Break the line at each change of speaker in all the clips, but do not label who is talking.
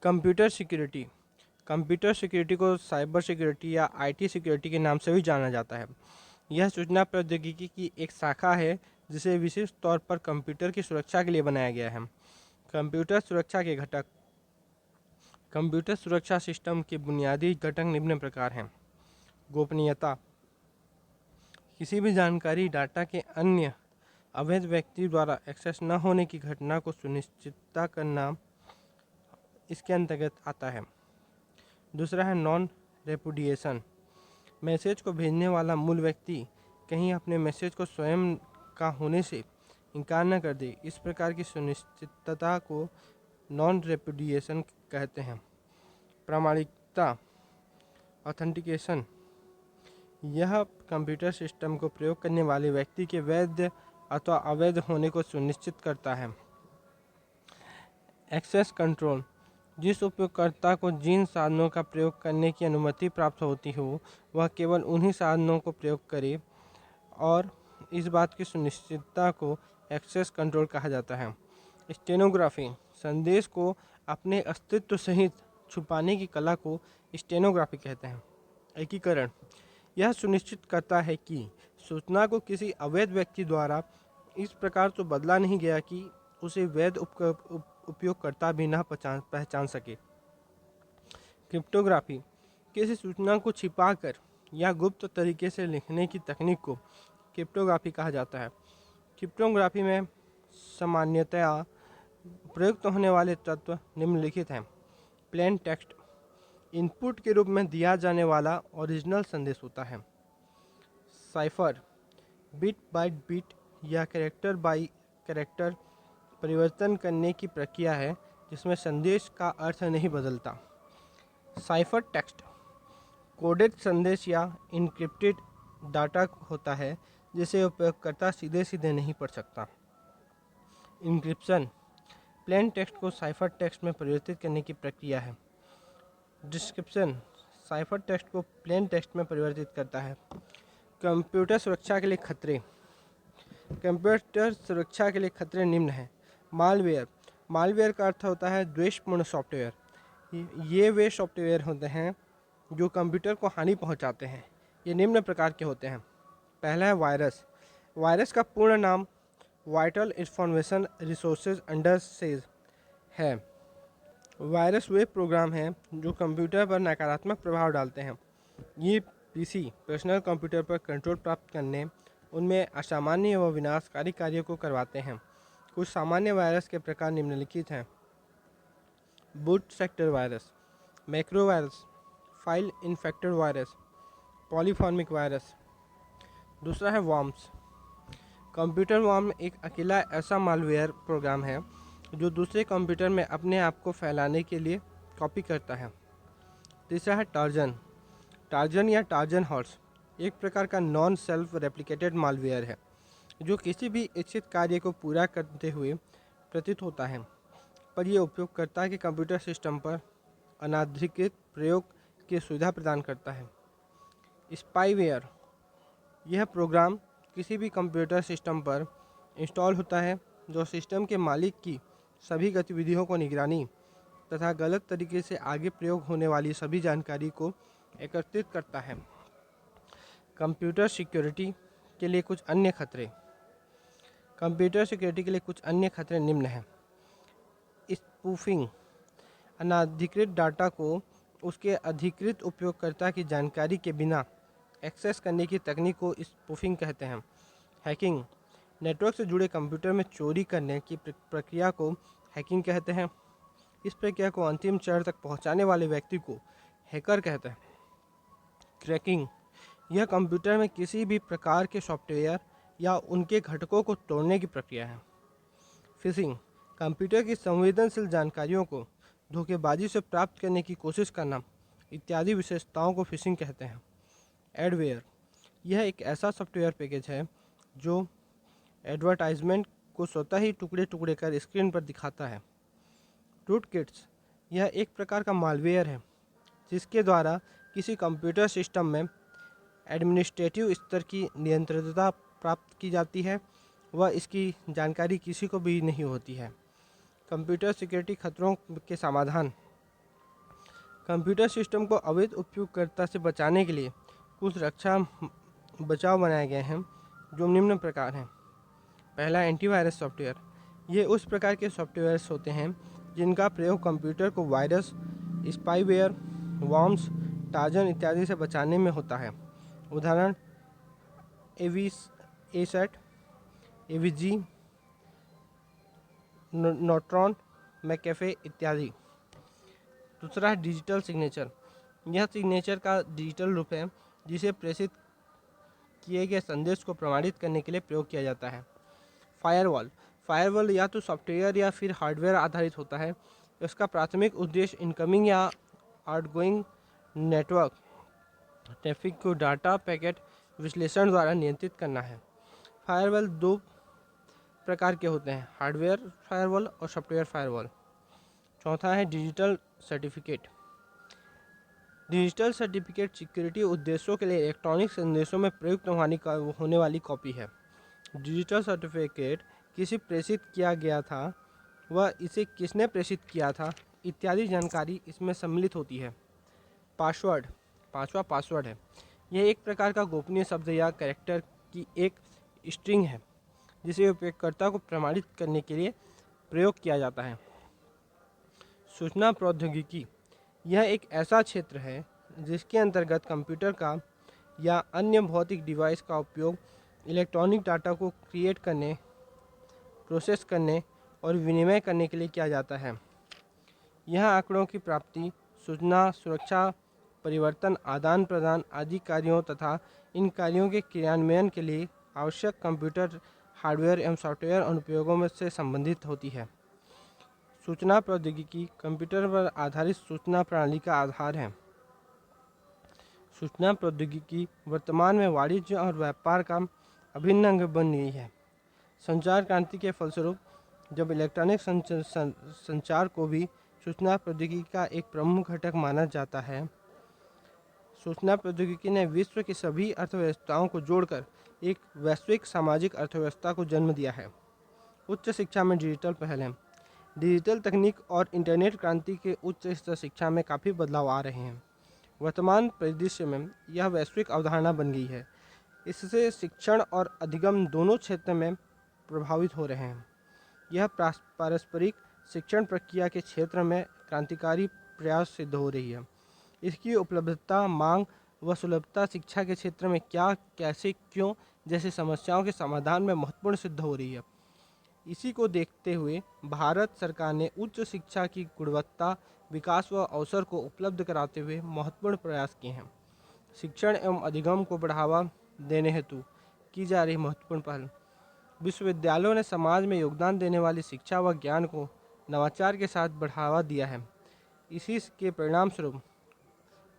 Computer security को cyber security या IT security के नाम से भी जाना जाता है। यह सूचना प्रौद्योगिकी की एक शाखा है जिसे विशेष तौर पर कंप्यूटर की सुरक्षा के लिए बनाया गया है। कंप्यूटर सुरक्षा के घटक। कंप्यूटर सुरक्षा सिस्टम के बुनियादी घटक निम्न प्रकार हैं। गोपनीयता। किसी भी जानकारी, डाटा के अन्य अवैध व्यक्ति द्वारा एक्सेस न होने की घटना को सुनिश्चित करना इसके अंतर्गत आता है। दूसरा है नॉन रेपुडिएशन। मैसेज को भेजने वाला मूल व्यक्ति कहीं अपने मैसेज को स्वयं का होने से इनकार न कर दे। इस प्रकार की सुनिश्चितता को नॉन रेपुडिएशन कहते हैं। प्रामाणिकता, ऑथेंटिकेशन। यह कंप्यूटर सिस्टम को प्रयोग करने वाले व्यक्ति के वैध अथवा अवैध होने को सुनिश्चित करता है। Access control. जिस उपयोगकर्ता को जिन साधनों का प्रयोग करने की अनुमति प्राप्त होती हो वह केवल उन्हीं साधनों को प्रयोग करे और इस बात की सुनिश्चितता को एक्सेस कंट्रोल कहा जाता है। स्टेनोग्राफी। संदेश को अपने अस्तित्व सहित छुपाने की कला को स्टेनोग्राफी कहते हैं। एकीकरण। यह सुनिश्चित करता है कि सूचना को किसी अवैध व्यक्ति द्वारा इस प्रकार तो बदला नहीं गया कि उसे वैध उपयोगकर्ता भी न पहचान सके। क्रिप्टोग्राफी। किसी सूचना को छिपाकर या गुप्त तरीके से लिखने की तकनीक को क्रिप्टोग्राफी कहा जाता है। क्रिप्टोग्राफी में सामान्यतया प्रयुक्त होने वाले तत्व निम्नलिखित हैं। Plain text. इनपुट के रूप में दिया जाने वाला ओरिजिनल संदेश होता है। साइफर। बिट बाय बिट या कैरेक्टर बाय कैरेक्टर परिवर्तन करने की प्रक्रिया है जिसमें संदेश का अर्थ नहीं बदलता। Cipher text. कोडेड संदेश या इनक्रिप्टेड डाटा होता है जिसे उपयोगकर्ता सीधे सीधे नहीं पढ़ सकता। इंक्रिप्शन। प्लेन टेक्स्ट को साइफर टेक्स्ट में परिवर्तित करने की प्रक्रिया है। डिस्क्रिप्शन। साइफर टेक्स्ट को प्लेन टेक्स्ट में परिवर्तित करता है। कंप्यूटर सुरक्षा के लिए खतरे। कंप्यूटर सुरक्षा के लिए खतरे निम्न हैं। मालवेयर। मालवेयर का अर्थ होता है द्वेषपूर्ण सॉफ्टवेयर। ये वे सॉफ्टवेयर होते हैं जो कंप्यूटर को हानि पहुंचाते हैं। ये निम्न प्रकार के होते हैं। पहला है वायरस। वायरस का पूर्ण नाम वाइटल इंफॉर्मेशन रिसोर्सेज अंडरसेज है। वायरस वे प्रोग्राम हैं जो कंप्यूटर पर नकारात्मक प्रभाव डालते हैं। ये पीसी पर्सनल कंप्यूटर पर कंट्रोल प्राप्त करने, उनमें असामान्य व विनाशकारी कार्यों को करवाते हैं। कुछ सामान्य वायरस के प्रकार निम्नलिखित हैं। Boot sector virus, macro virus, file infected virus, polymorphic virus. दूसरा है वॉर्म्स। कंप्यूटर वॉर्म एक अकेला ऐसा मालवेयर प्रोग्राम है जो दूसरे कंप्यूटर में अपने आप को फैलाने के लिए कॉपी करता है। तीसरा है टार्जन। टार्जन या टार्जन हॉर्स एक प्रकार का नॉन सेल्फ रेप्लिकेटेड मालवेयर है जो किसी भी इच्छित कार्य को पूरा करते हुए प्रतीत होता है, पर यह उपयोगकर्ता के कंप्यूटर सिस्टम पर अनाधिकृत प्रयोग की सुविधा प्रदान करता है। स्पाईवेयर। यह प्रोग्राम किसी भी कंप्यूटर सिस्टम पर इंस्टॉल होता है जो सिस्टम के मालिक की सभी गतिविधियों को निगरानी तथा गलत तरीके से आगे प्रयोग होने वाली सभी जानकारी को एकत्रित करता है। कंप्यूटर सिक्योरिटी के लिए कुछ अन्य खतरे। कंप्यूटर सिक्योरिटी के लिए कुछ अन्य खतरे निम्न हैं। स्पूफिंग। अनाधिकृत डाटा को उसके अधिकृत उपयोगकर्ता की जानकारी के बिना एक्सेस करने की तकनीक को स्पूफिंग कहते हैं। हैकिंग। नेटवर्क से जुड़े कंप्यूटर में चोरी करने की प्रक्रिया को हैकिंग कहते हैं। इस प्रक्रिया को अंतिम चरण तक पहुंचाने वाले व्यक्ति को हैकर कहते हैं। क्रैकिंग। यह कंप्यूटर में किसी भी प्रकार के सॉफ्टवेयर या उनके घटकों को तोड़ने की प्रक्रिया है। फिशिंग। कंप्यूटर की संवेदनशील जानकारियों को धोखेबाजी से प्राप्त करने की कोशिश करना इत्यादि विशेषताओं को फिशिंग कहते हैं। एडवेयर। यह एक ऐसा सॉफ्टवेयर पैकेज है जो एडवर्टाइजमेंट को स्वतः ही टुकड़े टुकड़े कर स्क्रीन पर दिखाता है। रूटकिट्स। यह एक प्रकार का मालवेयर है जिसके द्वारा किसी कंप्यूटर सिस्टम में एडमिनिस्ट्रेटिव स्तर की नियंत्रणता प्राप्त की जाती है वह इसकी जानकारी किसी को भी नहीं होती है। कंप्यूटर सिक्योरिटी खतरों के समाधान। कंप्यूटर सिस्टम को अवैध उपयोगकर्ता से बचाने के लिए कुछ रक्षा बचाव बनाए गए हैं जो निम्न प्रकार हैं। पहला, एंटीवायरस सॉफ्टवेयर। ये उस प्रकार के सॉफ्टवेयर्स होते हैं जिनका प्रयोग कंप्यूटर को वायरस, स्पाईवेयर, वॉर्म्स, ट्रोजन इत्यादि से बचाने में होता है। उदाहरण एसैट, एवीजी, नोट्रॉन, मैकेफे इत्यादि। दूसरा है डिजिटल सिग्नेचर। यह सिग्नेचर का डिजिटल रूप है जिसे प्रेषित किए गए संदेश को प्रमाणित करने के लिए प्रयोग किया जाता है। फायरवॉल। फायरवॉल या तो सॉफ्टवेयर या फिर हार्डवेयर आधारित होता है। इसका प्राथमिक उद्देश्य इनकमिंग या आउटगोइंग नेटवर्क ट्रैफिक को डाटा पैकेट विश्लेषण द्वारा नियंत्रित करना है। फायरवॉल दो प्रकार के होते हैं, हार्डवेयर फायरवॉल और सॉफ्टवेयर फायरवॉल। चौथा है digital certificate. Digital certificate security उद्देश्यों के लिए इलेक्ट्रॉनिक संदेशों में प्रयुक्त होने वाली कॉपी है। डिजिटल सर्टिफिकेट किसी प्रेषित किया गया था, वह इसे किसने प्रेषित किया था इत्यादि जानकारी इसमें सम्मिलित होती है। पासवर्ड। पांचवा पासवर्ड है। यह एक प्रकार का गोपनीय शब्द या कैरेक्टर की एक स्ट्रिंग है जिसे उपयोगकर्ता को प्रमाणित करने के लिए प्रयोग किया जाता है। सूचना प्रौद्योगिकी। यह एक ऐसा क्षेत्र है जिसके अंतर्गत कंप्यूटर का या अन्य भौतिक डिवाइस का उपयोग इलेक्ट्रॉनिक डाटा को क्रिएट करने, प्रोसेस करने और विनिमय करने के लिए किया जाता है। यह आंकड़ों की प्राप्ति, सूचना सुरक्षा, परिवर्तन, आदान प्रदान आदि कार्यों तथा इन कार्यों के क्रियान्वयन के लिए आवश्यक कंप्यूटर हार्डवेयर एवं सॉफ्टवेयर अनुप्रयोगों में से संबंधित होती है। सूचना प्रौद्योगिकी कंप्यूटर पर आधारित सूचना प्रणाली का आधार है। सूचना प्रौद्योगिकी वर्तमान में वाणिज्य और व्यापार का अभिन्न अंग बन गई है। संचार क्रांति के फलस्वरूप जब इलेक्ट्रॉनिक संचार को भी सूचना प्रौद्योगिकी का एक प्रमुख घटक माना जाता है। सूचना प्रौद्योगिकी ने विश्व की सभी अर्थव्यवस्थाओं को जोड़कर एक वैश्विक सामाजिक अर्थव्यवस्था को जन्म दिया है। उच्च शिक्षा में डिजिटल पहल है। डिजिटल तकनीक और इंटरनेट क्रांति के उच्च स्तर शिक्षा में काफ़ी बदलाव आ रहे हैं। वर्तमान परिदृश्य में यह वैश्विक अवधारणा बन गई है। इससे शिक्षण और अधिगम दोनों क्षेत्र में प्रभावित हो रहे हैं। यह पारस्परिक शिक्षण प्रक्रिया के क्षेत्र में क्रांतिकारी प्रयास सिद्ध हो रही है। इसकी उपलब्धता, मांग व सुलभता शिक्षा के क्षेत्र में क्या, कैसे, क्यों जैसी समस्याओं के समाधान में महत्वपूर्ण सिद्ध हो रही है। इसी को देखते हुए भारत सरकार ने उच्च शिक्षा की गुणवत्ता, विकास व अवसर को उपलब्ध कराते हुए महत्वपूर्ण प्रयास किए हैं। शिक्षण एवं अधिगम को बढ़ावा देने हेतु की जा रही महत्वपूर्ण पहल। विश्वविद्यालयों ने समाज में योगदान देने वाली शिक्षा व ज्ञान को नवाचार के साथ बढ़ावा दिया है। इसी के परिणाम स्वरूप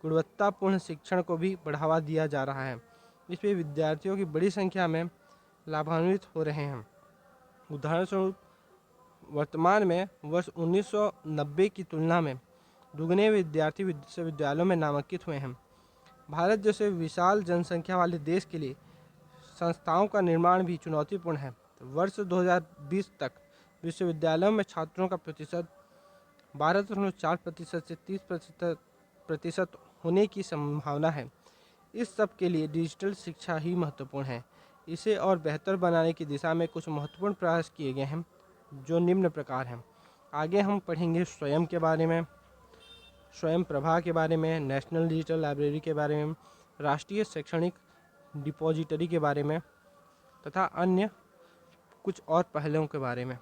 गुणवत्तापूर्ण शिक्षण को भी बढ़ावा दिया जा रहा है। इसमें विद्यार्थियों की बड़ी संख्या में लाभान्वित हो रहे हैं। उदाहरण स्वरूप वर्तमान में वर्ष 1990 की तुलना में दुगने विद्यार्थी विश्वविद्यालयों में नामांकित हुए हैं। भारत जैसे विशाल जनसंख्या वाले देश के लिए संस्थाओं का निर्माण भी चुनौतीपूर्ण है। वर्ष 2020 तक विश्वविद्यालयों में छात्रों का प्रतिशत 12.4% से 30% होने की संभावना है। इस सब के लिए डिजिटल शिक्षा ही महत्वपूर्ण है। इसे और बेहतर बनाने की दिशा में कुछ महत्वपूर्ण प्रयास किए गए हैं जो निम्न प्रकार हैं। आगे हम पढ़ेंगे स्वयं के बारे में, स्वयं प्रभा के बारे में, नेशनल डिजिटल लाइब्रेरी के बारे में, राष्ट्रीय शैक्षणिक डिपॉजिटरी के बारे में तथा अन्य कुछ और पहलुओं के बारे में।